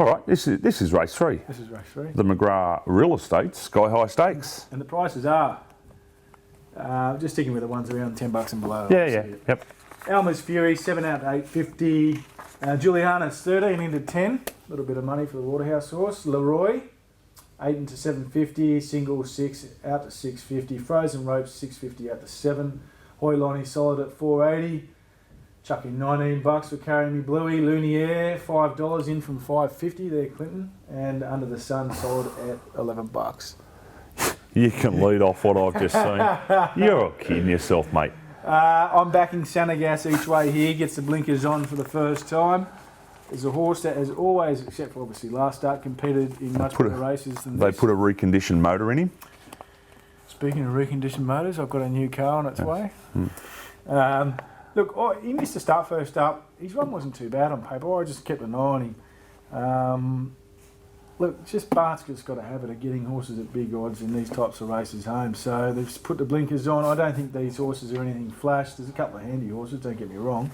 All right, this is race 3. This is race 3. The McGrath Real Estate Sky High Stakes. And the prices are, just sticking with the ones around $10 and below. Yeah. Yep. Alma's Fury, 7 out to 850. Juliana's 13 into 10. A little bit of money for the Waterhouse horse. Leroy, 8 into 750. Single 6 out to 650. Frozen Ropes, 650 out to 7. Hoy Lonnie solid at 480. Chucking $19 for Carry Me Bluey. Lunier, $5 in from $5.50 there, Clinton. And Under the Sun solid at $11. You can lead off what I've just seen. You're kidding yourself, mate. I'm backing Sanagas each way here. Gets the blinkers on for the first time. Is a horse that has always, except for obviously last start, competed in much better races than this. They put a reconditioned motor in him. Speaking of reconditioned motors, I've got a new car on its way. Look, he missed the start first up. His run wasn't too bad on paper. I just kept an eye on him. Look, just Bart's just got a habit of getting horses at big odds in these types of races home. So they've put the blinkers on. I don't think these horses are anything flash. There's a couple of handy horses, don't get me wrong.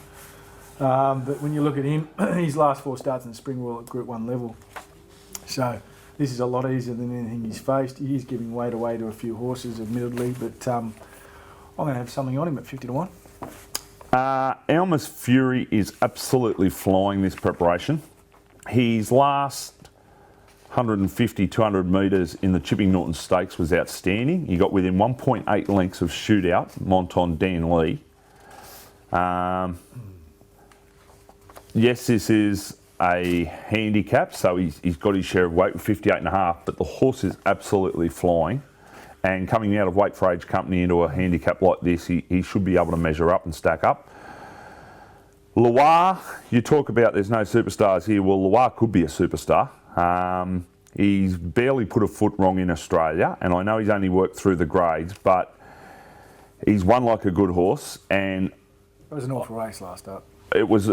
But when you look at him, his last 4 starts in the Spring Royal at Group 1 level. So this is a lot easier than anything he's faced. He is giving weight away to a few horses, admittedly, but I'm going to have something on him at 50 to 1. Alma's Fury is absolutely flying this preparation. His last 150, 200 metres in the Chipping Norton Stakes was outstanding. He got within 1.8 lengths of shootout, Monton Dan Lee. Yes, this is a handicap, so he's got his share of weight with 58.5, but the horse is absolutely flying. And coming out of Weight for Age Company into a handicap like this, he should be able to measure up and stack up. Loire, you talk about there's no superstars here. Well, Loire could be a superstar. He's barely put a foot wrong in Australia, and I know he's only worked through the grades, but he's won like a good horse. And it was an awful race last up. It was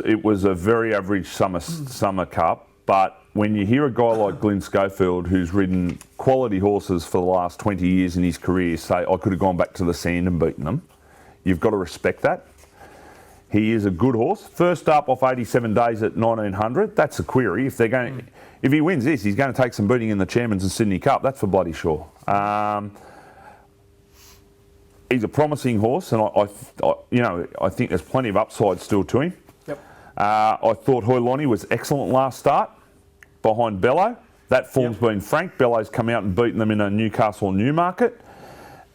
a very average summer cup, but when you hear a guy like Glenn Schofield, who's ridden quality horses for the last 20 years in his career, say, I could have gone back to the sand and beaten them, you've got to respect that. He is a good horse. First up off 87 days at 1900, that's a query. If he wins this, he's going to take some beating in the Chairman's and Sydney Cup, that's for bloody sure. He's a promising horse, and I think there's plenty of upside still to him. Yep. I thought Hoy Lonnie was excellent last start behind Bello. That form's been frank. Bello's come out and beaten them in a Newcastle Newmarket.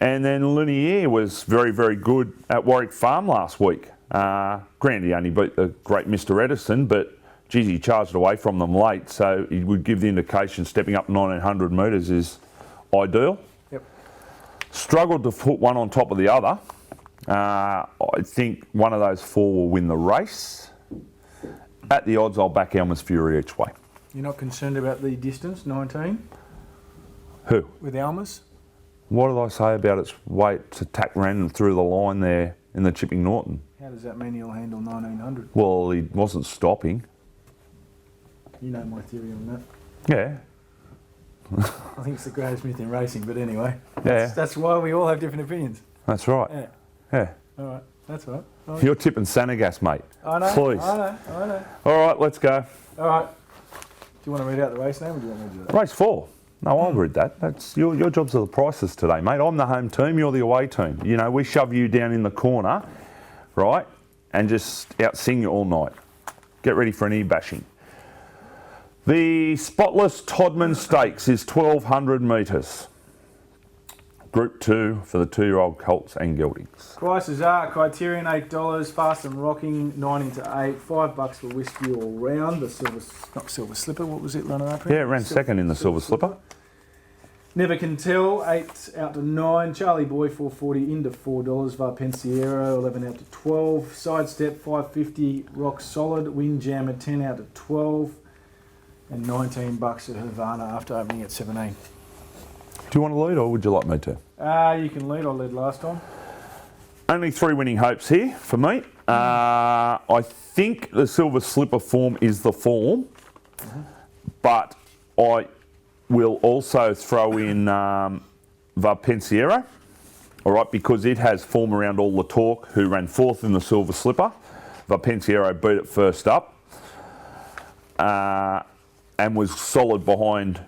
And then Lunier was very, very good at Warwick Farm last week. Granted, he only beat the great Mr. Edison, but geez, he charged away from them late, so he would give the indication stepping up 1900 metres is ideal. Yep. Struggled to put one on top of the other. I think one of those 4 will win the race. At the odds, I'll back Alma's Fury each way. You're not concerned about the distance, 19? Who? With Alma's? What did I say about its weight to tack random through the line there in the Chipping Norton? How does that mean he'll handle 1900? Well, he wasn't stopping. You know my theory on that. Yeah. I think it's the greatest myth in racing, but anyway. Yeah. That's why we all have different opinions. That's right. Yeah. All right, that's all right. You're tipping Sanagas, mate. I know. Please. I know. All right, let's go. All right. Do you want to read out the race name, or do you want me to do that? Race 4. No, I'll read that. That's your jobs are the prices today, mate. I'm the home team, you're the away team. You know, we shove you down in the corner, right, and just out-sing you all night. Get ready for an e-bashing. The Spotless Todman Stakes is 1,200 metres. Group 2 for the 2-year-old colts and geldings. Prices are Criterion $8, Fast and Rocking 9 into 8, $5 for Whiskey All Round. The Silver Slipper, what was it running up in? Yeah, it ran second in the Silver Slipper. Never Can Tell 8 out to 9, Charlie Boy 440 into $4, Varpensiero 11 out to 12, Sidestep 550, Rock Solid, Windjammer 10 out to 12, and $19 at Havana after opening at 17. Do you want to lead or would you like me to? You can lead. I led last time. Only 3 winning hopes here for me. I think the Silver Slipper form is the form, but I will also throw in Varpensiero, all right, because it has form around All the Talk, who ran 4th in the Silver Slipper. Varpensiero beat it first up. and was solid behind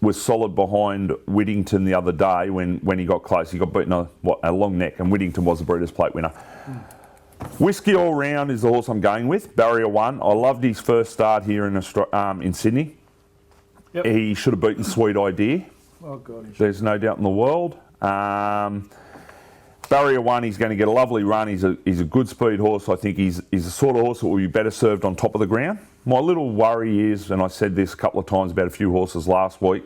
Whittington the other day when he got close. He got beaten a long neck, and Whittington was a Breeders' Plate winner. Whiskey All Round is the horse I'm going with, Barrier 1. I loved his first start here in Sydney. Yep. He should have beaten Sweet Idea. Oh, God. There's no doubt in the world. Barrier 1, he's going to get a lovely run. He's a good speed horse. I think he's the sort of horse that will be better served on top of the ground. My little worry is, and I said this a couple of times about a few horses last week,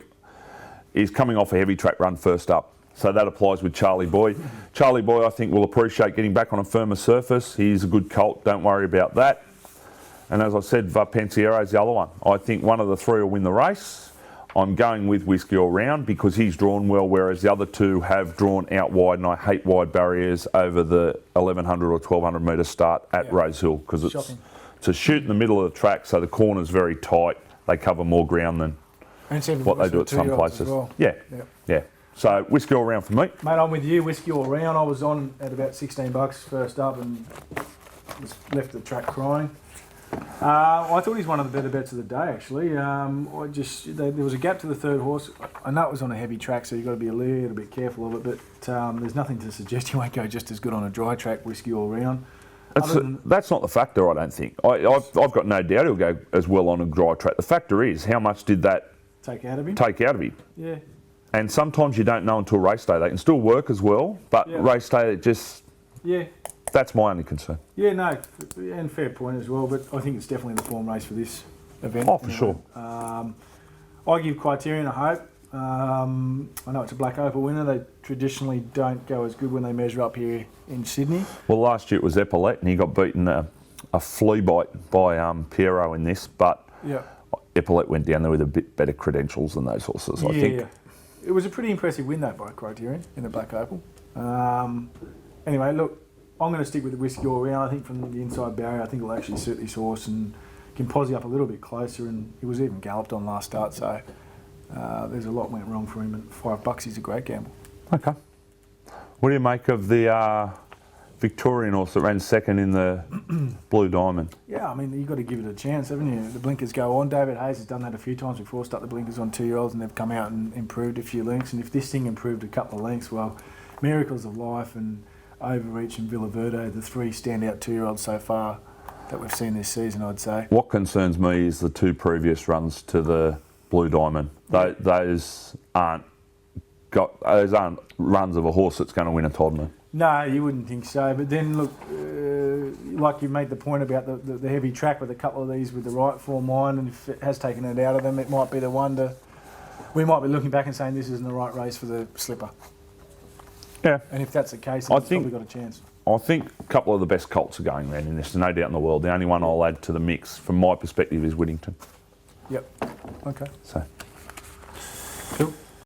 is coming off a heavy track run first up. So that applies with Charlie Boy. Charlie Boy, I think, will appreciate getting back on a firmer surface. He's a good colt. Don't worry about that. And as I said, Pensiero is the other one. I think one of the three will win the race. I'm going with Whiskey All Round because he's drawn well, whereas the other two have drawn out wide, and I hate wide barriers over the 1100 or 1200 metre start at Rosehill because it's a shoot in the middle of the track, so the corner's very tight. They cover more ground than what they do at some places. Well. Yeah. So Whiskey All Round for me. Mate, I'm with you. Whiskey All Round. I was on at about $16 first up and was left the track crying. I thought he's one of the better bets of the day, actually. There was a gap to the third horse. I know it was on a heavy track, so you've got to be a little bit careful of it, but there's nothing to suggest he won't go just as good on a dry track, Whiskey All Round. That's not the factor, I don't think. I've got no doubt he'll go as well on a dry track. The factor is, how much did that take out of him? Yeah. And sometimes you don't know until race day. They can still work as well, but race day, it just... Yeah. That's my only concern. Yeah, no, and fair point as well, but I think it's definitely the form race for this event. Oh, for sure. I give Criterion a hope. I know it's a Black Opal winner. They traditionally don't go as good when they measure up here in Sydney. Well, last year it was Epaulette, and he got beaten a flea bite by Piero in this, but Epaulette went down there with a bit better credentials than those horses, I think. Yeah. It was a pretty impressive win, though, by Criterion in the Black Opal. Anyway, look, I'm going to stick with the Whiskey All Round. I think from the inside barrier, I think it'll actually suit this horse and can posse up a little bit closer, and he was even galloped on last start, so there's a lot went wrong for him, and $5 is a great gamble. Okay. What do you make of the Victorian horse that ran second in the Blue Diamond? Yeah, I mean, you've got to give it a chance, haven't you? The blinkers go on. David Hayes has done that a few times before, stuck the blinkers on 2-year-olds, and they've come out and improved a few lengths, and if this thing improved a couple of lengths, well, Miracles of Life and Overreach and Villa Verde, the three standout 2-year-olds so far that we've seen this season, I'd say. What concerns me is the two previous runs to the Blue Diamond. Those aren't runs of a horse that's going to win a Todman. No, you wouldn't think so. But then, look, like you made the point about the heavy track with a couple of these with the right form line, and if it has taken it out of them, it might be the one to... We might be looking back and saying this isn't the right race for the slipper. Yeah. And if that's the case, then it's probably got a chance. I think a couple of the best colts are going around in this, no doubt in the world. The only one I'll add to the mix, from my perspective, is Whittington. Yep. Okay. So,